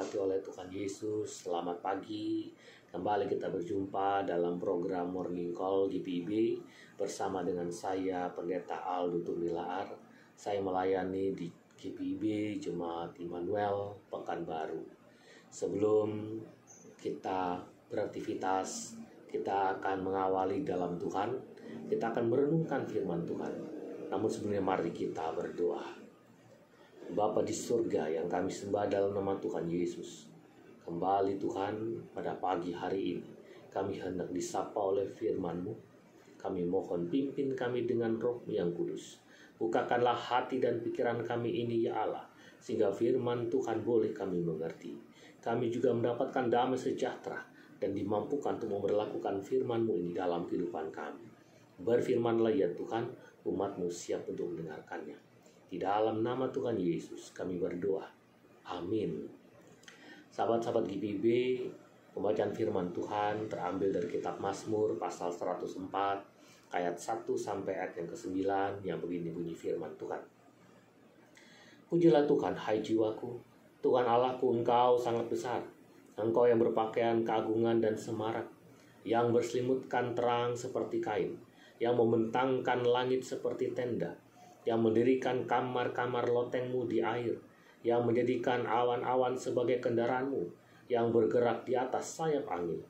diberkati oleh Tuhan Yesus. Selamat pagi. Kembali kita berjumpa dalam program Morning Call GPIB bersama dengan saya Pendeta Aldo Tumilaar. Saya melayani di GPIB Jemaat Immanuel Pekanbaru. Sebelum kita beraktivitas, kita akan mengawali dalam Tuhan. Kita akan merenungkan firman Tuhan. Namun sebelumnya mari kita berdoa. Bapa di surga yang kami sembah dalam nama Tuhan Yesus, kembali Tuhan pada pagi hari ini kami hendak disapa oleh firman-Mu. Kami mohon pimpin kami dengan Roh-Mu yang kudus. Bukakanlah hati dan pikiran kami ini ya Allah, sehingga firman Tuhan boleh kami mengerti. Kami juga mendapatkan damai sejahtera dan dimampukan untuk memberlakukan firman-Mu ini dalam kehidupan kami. Berfirmanlah ya Tuhan, umat-Mu siap untuk mendengarkannya. Di dalam nama Tuhan Yesus kami berdoa. Amin. Sahabat-sahabat GPIB, pembacaan firman Tuhan terambil dari kitab Mazmur pasal 104 ayat 1 sampai ayat yang ke-9 yang begini bunyi firman Tuhan. Pujilah Tuhan, hai jiwaku. Tuhan Allahku, Engkau sangat besar. Engkau yang berpakaian keagungan dan semarak, yang berselimutkan terang seperti kain, yang membentangkan langit seperti tenda, yang mendirikan kamar-kamar loteng-Mu di air, yang menjadikan awan-awan sebagai kendaraan-Mu, yang bergerak di atas sayap angin,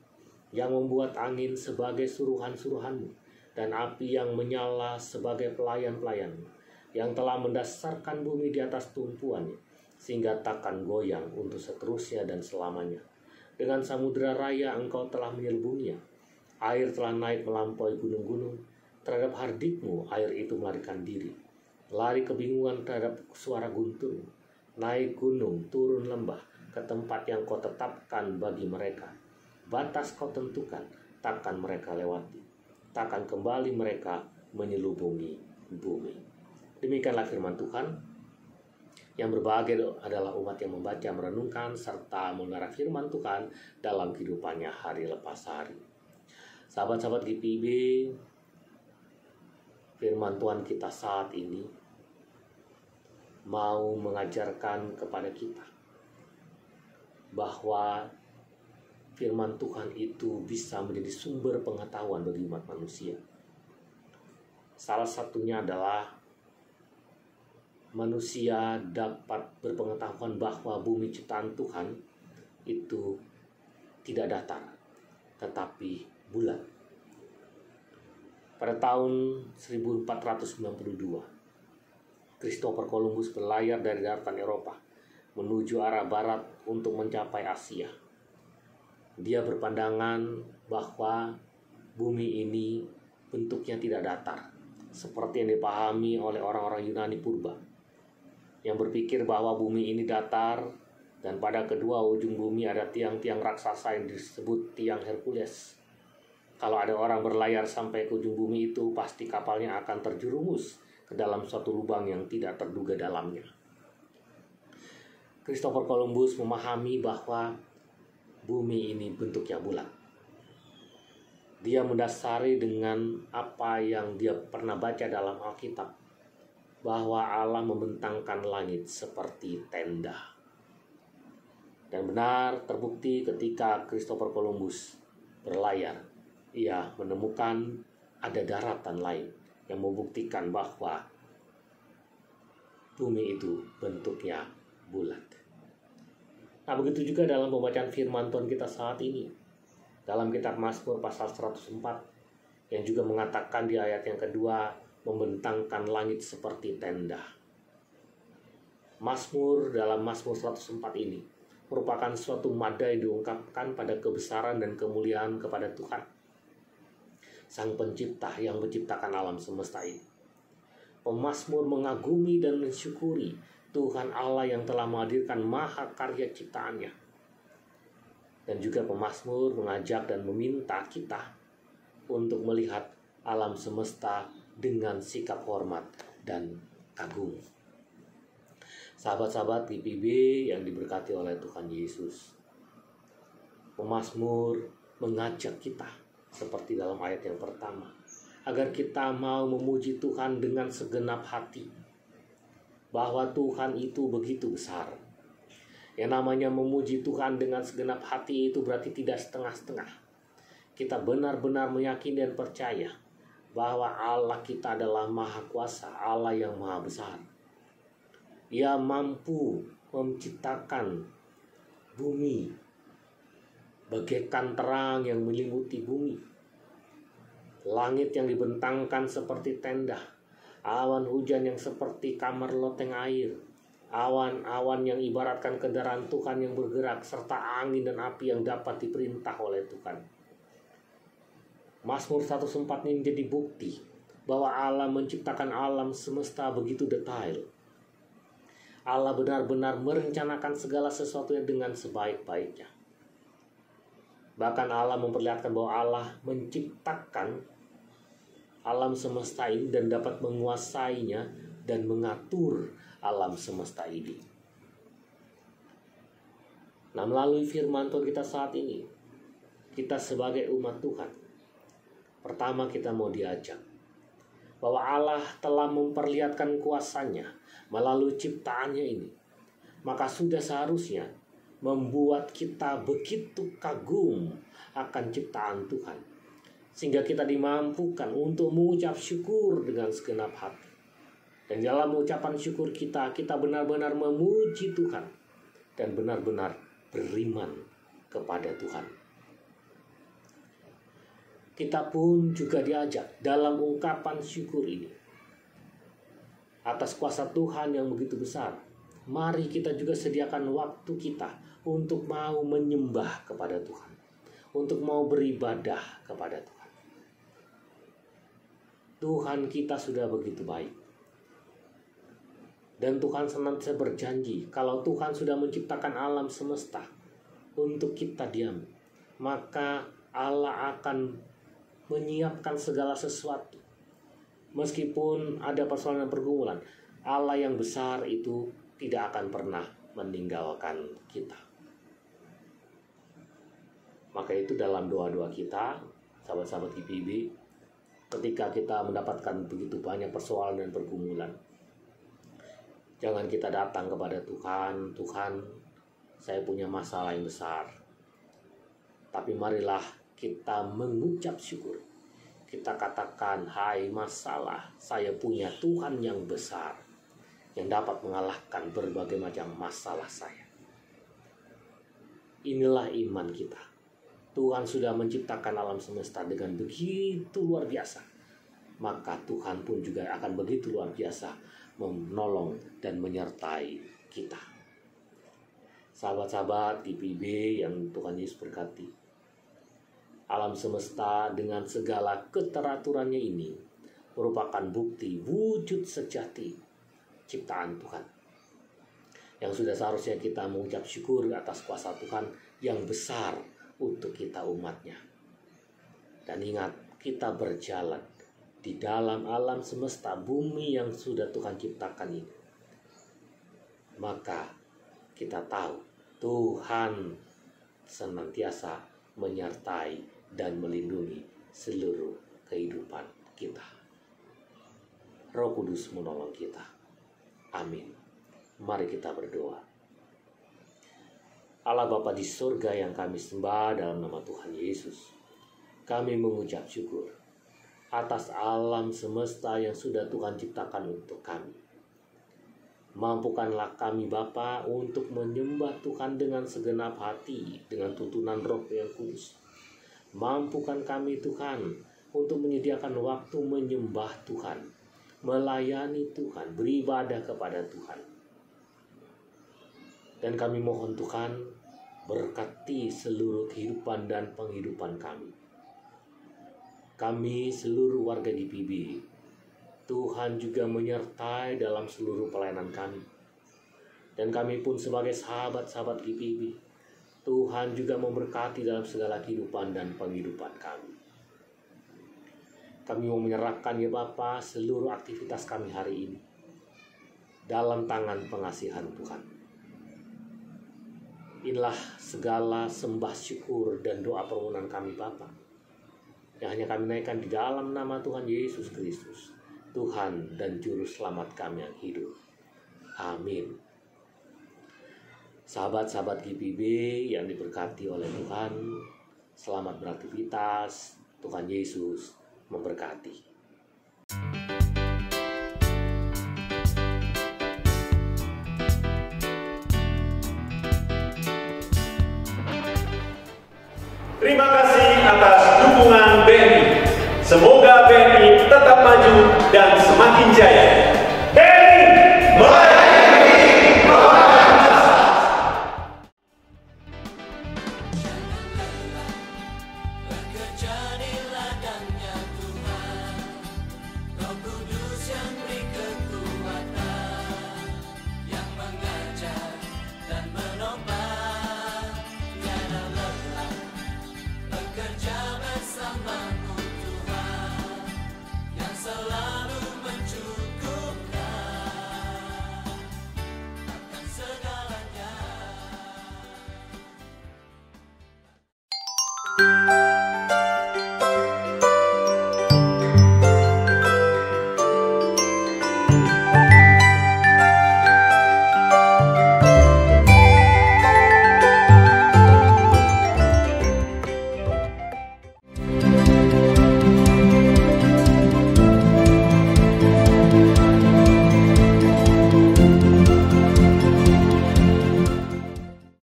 yang membuat angin sebagai suruhan-suruhan-Mu, dan api yang menyala sebagai pelayan-pelayan-Mu, yang telah mendasarkan bumi di atas tumpuannya, sehingga takkan goyang untuk seterusnya dan selamanya. Dengan samudera raya Engkau telah menyelubunginya, air telah naik melampaui gunung-gunung, terhadap hardik-Mu air itu melarikan diri. Lari kebingungan terhadap suara guntur, naik gunung, turun lembah, ke tempat yang Kau tetapkan bagi mereka. Batas Kau tentukan, takkan mereka lewati. Takkan kembali mereka menyelubungi bumi. Demikianlah firman Tuhan. Yang berbahagia adalah umat yang membaca, merenungkan, serta mendengar firman Tuhan dalam kehidupannya hari lepas hari. Sahabat-sahabat GPIB, firman Tuhan kita saat ini mau mengajarkan kepada kita bahwa firman Tuhan itu bisa menjadi sumber pengetahuan bagi umat manusia. Salah satunya adalah manusia dapat berpengetahuan bahwa bumi ciptaan Tuhan itu tidak datar, tetapi bulat. Pada tahun 1492, Christopher Columbus berlayar dari daratan Eropa menuju arah barat untuk mencapai Asia. Dia berpandangan bahwa bumi ini bentuknya tidak datar, seperti yang dipahami oleh orang-orang Yunani purba, yang berpikir bahwa bumi ini datar dan pada kedua ujung bumi ada tiang-tiang raksasa yang disebut tiang Hercules. Kalau ada orang berlayar sampai ke ujung bumi itu, pasti kapalnya akan terjerumus ke dalam suatu lubang yang tidak terduga dalamnya. Christopher Columbus memahami bahwa bumi ini bentuknya bulat. Dia mendasari dengan apa yang dia pernah baca dalam Alkitab, bahwa Allah membentangkan langit seperti tenda. Dan benar terbukti ketika Christopher Columbus berlayar, ia menemukan ada daratan lain yang membuktikan bahwa bumi itu bentuknya bulat. Nah, begitu juga dalam pembacaan firman Tuhan kita saat ini. Dalam kitab Mazmur pasal 104 yang juga mengatakan di ayat yang kedua, membentangkan langit seperti tenda. Mazmur dalam Mazmur 104 ini merupakan suatu madai diungkapkan pada kebesaran dan kemuliaan kepada Tuhan, Sang Pencipta yang menciptakan alam semesta ini. Pemazmur mengagumi dan mensyukuri Tuhan Allah yang telah menghadirkan maha karya ciptaannya. Dan juga pemazmur mengajak dan meminta kita untuk melihat alam semesta dengan sikap hormat dan kagum. Sahabat-sahabat GPIB yang diberkati oleh Tuhan Yesus, pemazmur mengajak kita seperti dalam ayat yang pertama, agar kita mau memuji Tuhan dengan segenap hati, bahwa Tuhan itu begitu besar. Yang namanya memuji Tuhan dengan segenap hati itu berarti tidak setengah-setengah. Kita benar-benar meyakini dan percaya bahwa Allah kita adalah Maha Kuasa, Allah yang Maha Besar. Ia mampu menciptakan bumi bagaikan terang yang menyelimuti bumi. Langit yang dibentangkan seperti tenda, awan hujan yang seperti kamar loteng air, awan-awan yang ibaratkan kendaraan Tuhan yang bergerak, serta angin dan api yang dapat diperintah oleh Tuhan. Mazmur 104 ini menjadi bukti bahwa Allah menciptakan alam semesta begitu detail. Allah benar-benar merencanakan segala sesuatunya dengan sebaik-baiknya. Bahkan Allah memperlihatkan bahwa Allah menciptakan alam semesta ini dan dapat menguasainya dan mengatur alam semesta ini. Nah, melalui firman Tuhan kita saat ini, kita sebagai umat Tuhan, pertama kita mau diajak bahwa Allah telah memperlihatkan kuasanya melalui ciptaannya ini. Maka sudah seharusnya membuat kita begitu kagum akan ciptaan Tuhan, sehingga kita dimampukan untuk mengucap syukur dengan segenap hati. Dan dalam ucapan syukur kita benar-benar memuji Tuhan dan benar-benar beriman kepada Tuhan. Kita pun juga diajak dalam ungkapan syukur ini atas kuasa Tuhan yang begitu besar. Mari kita juga sediakan waktu kita untuk mau menyembah kepada Tuhan, untuk mau beribadah kepada Tuhan. Tuhan kita sudah begitu baik. Dan Tuhan senantiasa berjanji, kalau Tuhan sudah menciptakan alam semesta untuk kita diam, maka Allah akan menyiapkan segala sesuatu. Meskipun ada persoalan dan pergumulan, Allah yang besar itu tidak akan pernah meninggalkan kita. Maka itu dalam doa-doa kita, sahabat-sahabat GPIB, ketika kita mendapatkan begitu banyak persoalan dan pergumulan, jangan kita datang kepada Tuhan, Tuhan, saya punya masalah yang besar. Tapi marilah kita mengucap syukur. Kita katakan, hai masalah, saya punya Tuhan yang besar, yang dapat mengalahkan berbagai macam masalah saya. Inilah iman kita. Tuhan sudah menciptakan alam semesta dengan begitu luar biasa. Maka Tuhan pun juga akan begitu luar biasa menolong dan menyertai kita. Sahabat-sahabat GPIB yang Tuhan Yesus berkati, alam semesta dengan segala keteraturannya ini merupakan bukti wujud sejati ciptaan Tuhan, yang sudah seharusnya kita mengucap syukur atas kuasa Tuhan yang besar untuk kita umatnya. Dan ingat, kita berjalan di dalam alam semesta bumi yang sudah Tuhan ciptakan ini. Maka kita tahu Tuhan senantiasa menyertai dan melindungi seluruh kehidupan kita. Roh Kudus menolong kita. Amin. Mari kita berdoa. Allah Bapa di surga yang kami sembah dalam nama Tuhan Yesus, kami mengucap syukur atas alam semesta yang sudah Tuhan ciptakan untuk kami. Mampukanlah kami Bapa untuk menyembah Tuhan dengan segenap hati, dengan tuntunan Roh yang kudus. Mampukan kami Tuhan untuk menyediakan waktu menyembah Tuhan, melayani Tuhan, beribadah kepada Tuhan. Dan kami mohon Tuhan, berkati seluruh kehidupan dan penghidupan kami. Kami seluruh warga GPIB, Tuhan juga menyertai dalam seluruh pelayanan kami. Dan kami pun sebagai sahabat-sahabat GPIB, Tuhan juga memberkati dalam segala kehidupan dan penghidupan kami. Kami mau menyerahkan ya Bapa seluruh aktivitas kami hari ini dalam tangan pengasihan Tuhan. Inilah segala sembah syukur dan doa permohonan kami Bapa, yang hanya kami naikkan di dalam nama Tuhan Yesus Kristus, Tuhan dan Juru Selamat kami yang hidup. Amin. Sahabat-sahabat GPIB yang diberkati oleh Tuhan, selamat beraktivitas. Tuhan Yesus memberkati. Terima kasih atas dukungan BNI. Semoga BNI tetap maju dan semakin jaya.